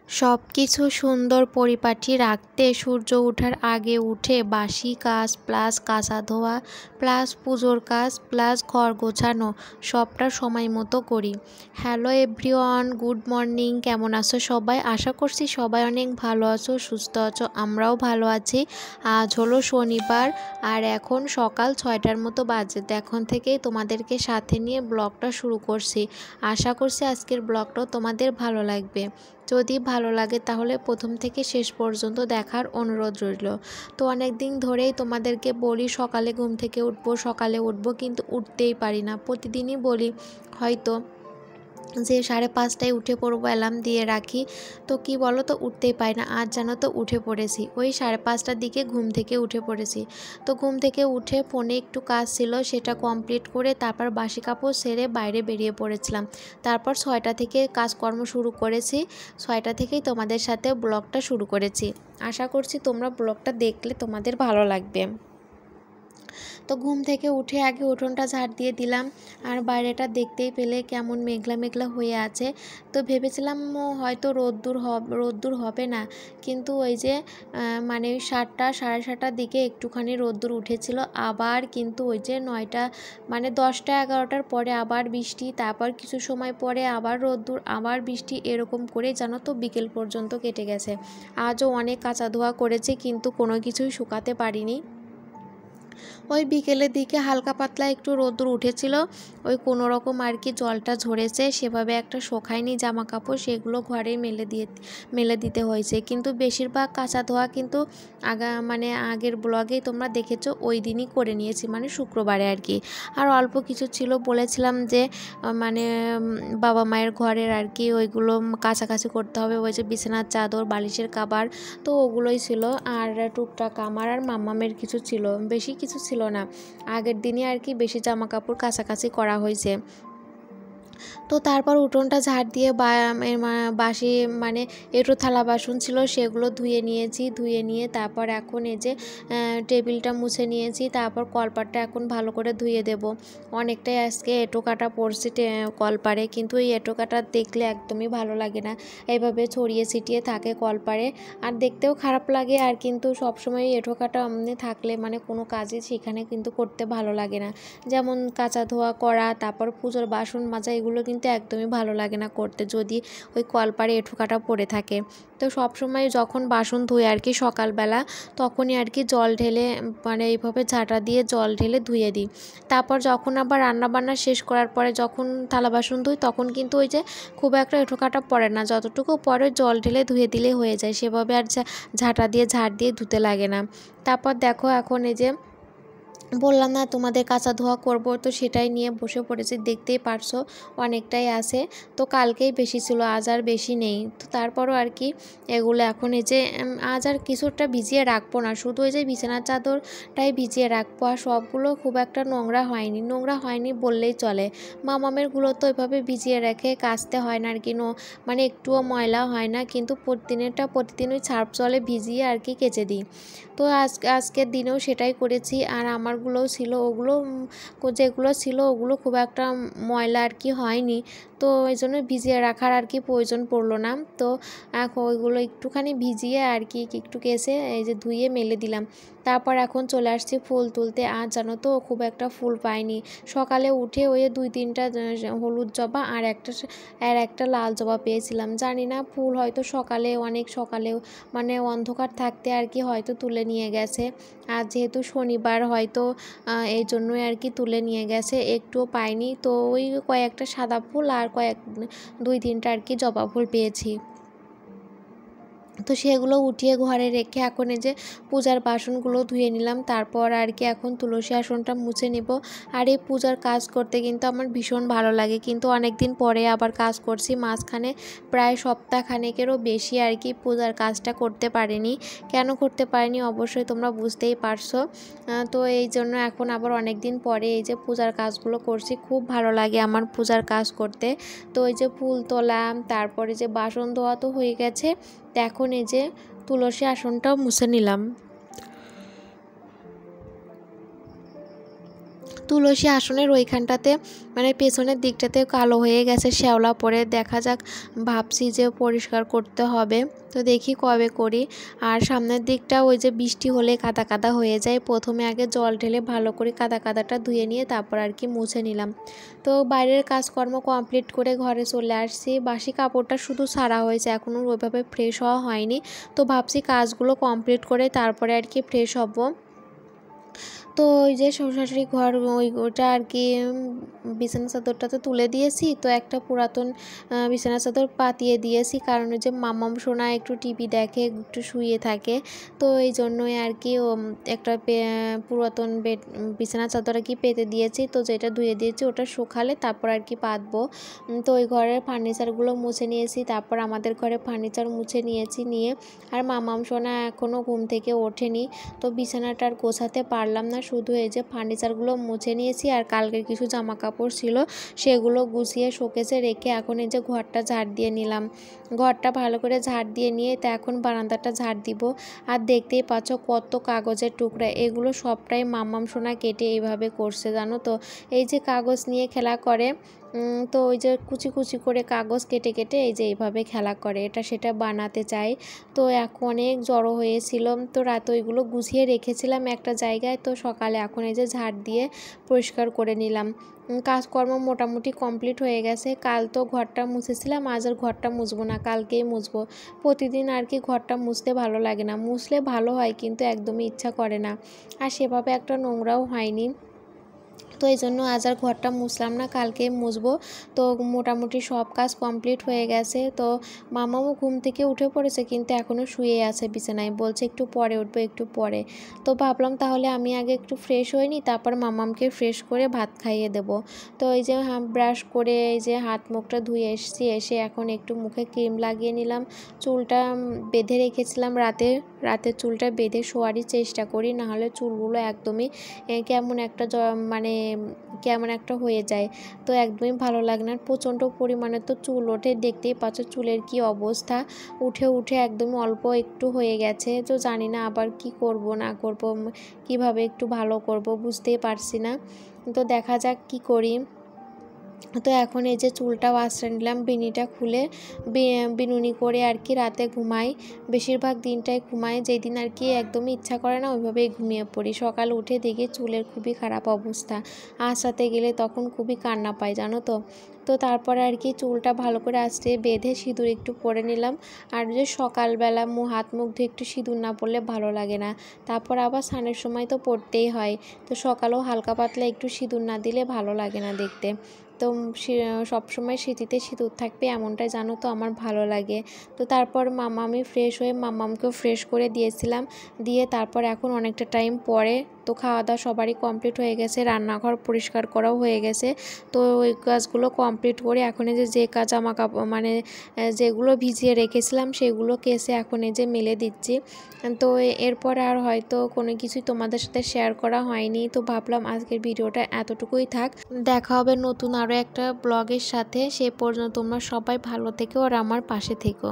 সবকিছু সুন্দর পরিপাটি রাখতে সূর্য ওঠার আগে উঠে বাসি কাজ প্লাস কাচা ধোয়া প্লাস পুজোর কাজ প্লাস ঘর গোছানো সবটা সময় মতো করি। Hello everyone, good morning. কেমন আছো সবাই? আশা করছি সবাই অনেক ভালো আছো, সুস্থ আছো। আমরাও ভালো আছি। আজ হলো শনিবার আর এখন সকাল 6টার মতো বাজে। তো এখন থেকেই তোমাদেরকে সাথে নিয়ে ব্লগটা শুরু করছি। আশা করছি আজকের ব্লগটাও তোমাদের ভালো লাগবে। যদি ভালো লাগে তাহলে প্রথম থেকে শেষ পর্যন্ত দেখার অনুরোধ রইল। তো অনেক দিন ধরেই তোমাদেরকে বলি সকালে ঘুম থেকে সকালে উঠবো, কিন্তু উঠতেই পারি না। প্রতিদিনই বলি হয়তো যে 5:30টায় উঠে পড়বো, অ্যালার্ম দিয়ে রাখি, তো কি বলো তো উঠতেই পারি না। আজ জানো তো উঠে পড়েছি, ওই 5:30টার দিকে ঘুম থেকে উঠে পড়েছি। তো ঘুম থেকে উঠে ফোনে একটু কাজ ছিল, সেটা কমপ্লিট করে তারপর বাসি কাপড় সেরে বাইরে বেরিয়ে পড়েছিলাম। তারপর 6টা থেকে কাজকর্ম শুরু করেছি। 6টা থেকেই তোমাদের সাথে ব্লগটা শুরু করেছি। আশা করছি তোমরা ব্লগটা দেখলে তোমাদের ভালো লাগবে। তো ঘুম থেকে উঠে আগে উঠোনটা ঝাড় দিয়ে দিলাম। আর বাইরেটা দেখতেই পেলে কেমন মেঘলা মেঘলা হয়ে আছে। তো ভেবেছিলাম হয়তো রোদ্দুর হবে না, কিন্তু ওই যে মানে 7টা 7:30টার দিকে একটুখানি রোদ্দুর উঠেছিল। আবার কিন্তু ওই যে 9টা মানে 10টা 11টার পরে আবার বৃষ্টি, তারপর কিছু সময় পরে আবার রোদ্দুর আবার বৃষ্টি, এরকম করে জানো তো বিকেল পর্যন্ত কেটে গেছে। আজও অনেক কাচা ধোয়া করেছি, কিন্তু কোনো কিছুই শুকাতে পারিনি। ওই বিকেলের দিকে হালকা পাতলা একটু রোদ্দুর উঠেছিল, ওই কোনো রকম আর কি জলটা ঝরেছে, সেভাবে একটা শোকায়নি জামা কাপড়, সেগুলো ঘরে মেলে দিতে হয়েছে। কিন্তু বেশিরভাগ কাঁচা ধোয়া কিন্তু আগের ব্লগেই তোমরা দেখেছো, ওই দিনই করে নিয়েছি, মানে শুক্রবারে আর কি। আর অল্প কিছু ছিল, বলেছিলাম যে বাবা মায়ের ঘরের আর কি ওইগুলো কাছাকাছি করতে হবে, ওই যে বিছানার চাদর বালিশের কাভার, তো ওগুলোই ছিল। আর টুকটাক আমার আর মাম্মামের কিছু ছিল, বেশি কিছু ছিল না। আগের দিনই আর কি বেশি জামা কাপড় কাছাকাছি করা হয়েছে। তো তারপর উঠোনটা ঝাড় দিয়ে বাসি এঁটো থালা বাসন ছিল, সেগুলো ধুয়ে নিয়েছি। ধুয়ে নিয়ে তারপর এখন এই যে টেবিলটা মুছে নিয়েছি। তারপর কলপাটটা এখন ভালো করে ধুয়ে দেব। অনেকটাই আজকে এঁটো কাটা পড়ছে কলপারে, কিন্তু এই এঁটো কাটা দেখলে একদমই ভালো লাগে না। এইভাবে ছড়িয়ে ছিটিয়ে থাকে কলপারে, আর দেখতেও খারাপ লাগে। আর কিন্তু সবসময় এঁটো কাটা থাকলে কোনো কাজই সেখানে কিন্তু করতে ভালো লাগে না। যেমন কাঁচা ধোয়া করা, তারপর পুজোর বাসন মাজা, এগুলো কিন্তু একদমই ভালো লাগে না করতে, যদি ওই কলপারে এঁঠো কাটা পড়ে থাকে। তো সবসময় যখন বাসন ধুই আর কি সকালবেলা, তখনই আর কি জল ঢেলে এইভাবে ঝাঁটা দিয়ে জল ঢেলে ধুয়ে দিই। তারপর যখন আবার রান্নাবান্না শেষ করার পরে যখন থালা বাসন ধুই, তখন কিন্তু ওই যে খুব একটা এঁঠো কাটা পড়ে না, যতটুকু পরে জল ঢেলে ধুয়ে দিলে হয়ে যায়। সেভাবে আর ঝাঁটা দিয়ে ঝাড় দিয়ে ধুতে লাগে না। তারপর দেখো এখন এই যে বললাম না তোমাদের কাঁচা ধোয়া করব, তো সেটাই নিয়ে বসে পড়েছি। দেখতেই পারছো অনেকটাই আছে, তো কালকেই বেশি ছিল, আজ আর বেশি নেই। তো তারপরও আর কি এগুলো এখন এই যে আজ আর কিছুটা ভিজিয়ে রাখবো না, শুধু এই যে বিছানার চাদরটাই ভিজিয়ে রাখবো। আর সবগুলো খুব একটা নোংরা হয়নি বললেই চলে। মামামেরগুলো তো এভাবে ভিজিয়ে রেখে কাচতে হয় না আর কি, একটুও ময়লা হয় না, কিন্তু প্রতিদিন ওই সার্ফ জলে ভিজিয়ে আর কি কেচে দিই। তো আজকের দিনেও সেটাই করেছি। আর আমারগুলোও ছিল, যেগুলো ছিল ওগুলো খুব একটা ময়লা আর কি হয়নি, তো এই জন্য ভিজিয়ে রাখার আর কি প্রয়োজন পড়লো না। তো এখন ওইগুলো একটুখানি ভিজিয়ে আর কি একটু কেসে এই যে ধুয়ে মেলে দিলাম। তারপর এখন চলে আসছি ফুল তুলতে। আর জানো তো খুব একটা ফুল পাইনি। সকালে উঠে ওই 2-3টা হলুদ জবা আর একটা লাল জবা পেয়েছিলাম। জানি না ফুল হয়তো অনেক সকালেও অন্ধকার থাকতে আর কি হয়তো তুলে নিয়ে গেছে। আর যেহেতু শনিবার হয়তো এই জন্যই আর কি তুলে নিয়ে গেছে, একটুও পাইনি। তো ওই কয়েকটা সাদা ফুল আর 2-3টা আর কি জবা ফুল পেয়েছি। তো সেগুলো উঠিয়ে ঘরে রেখে এখন এই যে পূজার বাসনগুলো ধুয়ে নিলাম। তারপর আর কি এখন তুলসী আসনটা মুছে নিব। আর এই পূজার কাজ করতে কিন্তু আমার ভীষণ ভালো লাগে, কিন্তু অনেক দিন পরে আবার কাজ করছি। মাঝখানে প্রায় সপ্তাহখানেকেরও বেশি আর কি পূজার কাজটা করতে পারিনি। কেন করতে পারিনি অবশ্যই তোমরা বুঝতেই পারছো। তো এই জন্য এখন আবার অনেক দিন পরে এই যে পূজার কাজগুলো করছি। খুব ভালো লাগে আমার পূজার কাজ করতে। তো এই যে ফুল তোলা, তারপরে যে বাসন ধোয়া তো হয়ে গেছে, তো এখন এই যে তুলসী আসনটাও মুছে নিলাম। তুলসী আসনের ওইখানটাতে মানে পেছনের দিকটাতে কালো হয়ে গেছে শ্যাওলা পড়ে। দেখা যাক, ভাবছি যে পরিষ্কার করতে হবে, তো দেখি কবে করি। আর সামনের দিকটা ওই যে বৃষ্টি হলে কাদা কাদা হয়ে যায়, প্রথমে আগে জল ঢেলে ভালো করে কাদা কাদাটা ধুয়ে নিয়ে তারপর আর কি মুছে নিলাম। তো বাইরের কাজকর্ম কমপ্লিট করে ঘরে চলে আসছি। বাসি কাপড়টা শুধু ছাড়া হয়েছে, এখনও ওইভাবে ফ্রেশ হওয়া হয়নি। তো ভাবছি কাজগুলো কমপ্লিট করে তারপরে আর কি ফ্রেশ হব। তো ওই যে শ্বশুরশাশুড়ি ঘর ওইটা আর কি বিছানা চাদরটা তো তুলে দিয়েছি, তো একটা পুরাতন বিছানা চাদর পাতিয়ে দিয়েছি, কারণ ওই যে মাম্মাম সোনা একটু টিভি দেখে, একটু শুয়ে থাকে, তো এই জন্যই আর কি একটা পুরাতন বিছানা চাদর আর কি পেতে দিয়েছি। তো যেটা ধুয়ে দিয়েছি ওটা শুকালে তারপর আর কি পাতবো। তো ওই ঘরের ফার্নিচারগুলো মুছে নিয়েছি, তারপর আমাদের ঘরে ফার্নিচার মুছে নিয়েছি নিয়ে, আর মাম্মাম সোনা এখনও ঘুম থেকে ওঠেনি, তো বিছানাটা আর গোছাতে পারলাম না। শুধু এই যে ফার্নিচারগুলো মুছে নিয়েছি, আর কালকের কিছু জামা কাপড় ছিল সেগুলো গুছিয়ে শোকেসে রেখে এখন এই যে ঘরটা ঝাড় দিয়ে নিলাম। ঘরটা ভালো করে ঝাড় দিয়ে নিয়ে তা এখন বারান্দাটা ঝাড় দিব। আর দেখতেই পাচ্ছ কত কাগজের টুকরা, এগুলো সবটাই মাম্মাম সোনা কেটে এইভাবে করছে জানো তো। এই যে কাগজ নিয়ে খেলা করে, তো ওই যে কুচি কুচি করে কাগজ কেটে কেটে এই যে এইভাবে খেলা করে, এটা সেটা বানাতে চাই। তো এখন অনেক জড়ো হয়েছিল, তো রাতে ওইগুলো গুছিয়ে রেখেছিলাম একটা জায়গায়। তো সকালে এখন এই যে ঝাড় দিয়ে পরিষ্কার করে নিলাম। কাজকর্ম মোটামুটি কমপ্লিট হয়ে গেছে। কাল তো ঘরটা মুছেছিলাম, আজ আর ঘরটা মুছবো না, কালকেই মুছবো। প্রতিদিন আর কি ঘরটা মুছতে ভালো লাগে না, মুছলে ভালো হয় কিন্তু একদমই ইচ্ছা করে না, আর সেভাবে একটা নোংরাও হয়নি। তো এই জন্য আজ আর ঘরটা মুছলাম না, কালকে মুছবো। তো মোটামুটি সব কাজ কমপ্লিট হয়ে গেছে। তো মামাও ঘুম থেকে উঠে পড়েছে, কিন্তু এখনও শুয়ে আছে বিছানায়, বলছে একটু পরে উঠবো একটু পরে। তো ভাবলাম তাহলে আমি আগে একটু ফ্রেশ হয়ে নিই, তারপর মামামকে ফ্রেশ করে ভাত খাইয়ে দেবো। তো এই যে ব্রাশ করে এই যে হাত মুখটা ধুয়ে এসেছি, এসে এখন একটু মুখে ক্রিম লাগিয়ে নিলাম। চুলটা বেঁধে রেখেছিলাম, রাতে চুলটা বেঁধে শোয়ারই চেষ্টা করি, নাহলে চুলগুলো একদমই কেমন একটা মানে কেমন একটা হয়ে যায়, তো একদমই ভালো লাগে না। প্রচণ্ড পরিমাণে তো চুল ওঠে, দেখতেই পাচ্ছ চুলের কি অবস্থা, উঠে উঠে একদম অল্প একটু হয়ে গেছে। তো জানি না আবার কি করব না করব, কিভাবে একটু ভালো করব বুঝতেই পারছি না। তো দেখা যাক কি করি। তো এখন এই যে চুলটা আঁচড়ে নিলাম, বিনিটা খুলে বিনুনি করে আর কি রাতে ঘুমাই, বেশিরভাগ দিনটাই ঘুমাই। যেই দিন আর কি একদমই ইচ্ছা করে না ওইভাবেই ঘুমিয়ে পড়ি। সকাল উঠে দেখি চুলের খুবই খারাপ অবস্থা, আঁচড়াতে গেলে তখন খুবই কান্না পায় জানো তো। তো তারপরে আর কি চুলটা ভালো করে আঁচড়ে বেঁধে সিঁদুর একটু পরে নিলাম। আর যে সকালবেলা হাত মুখ ধুয়ে একটু সিঁদুর না পরলে ভালো লাগে না, তারপর আবার স্নানের সময় তো পরতেই হয়। তো সকালেও হালকা পাতলা একটু সিঁদুর না দিলে ভালো লাগে না দেখতে। তো সবসময় স্মৃতিতে সিঁদুর থাকবে এমনটাই জানো তো আমার ভালো লাগে। তো তারপর আমি ফ্রেশ হয়ে মাম্মামকেও ফ্রেশ করে দিয়েছিলাম, দিয়ে তারপর এখন অনেকটা টাইম পরে তো খাওয়া দাওয়া সবারই কমপ্লিট হয়ে গেছে, রান্নাঘর পরিষ্কার করাও হয়ে গেছে। তো ওই কাজগুলো কমপ্লিট করে এখন এই যে কাজ জামা কাপড় মানে যেগুলো ভিজিয়ে রেখেছিলাম সেগুলো কেসে এখন এই যে মেলে দিচ্ছি। তো এরপর আর হয়তো কোনো কিছুই তোমাদের সাথে শেয়ার করা হয়নি, তো ভাবলাম আজকের ভিডিওটা এতটুকুই থাক। দেখা হবে নতুন আরও একটা ব্লগের সাথে, সে পর্যন্ত তোমরা সবাই ভালো থেকো আর আমার পাশে থেকো।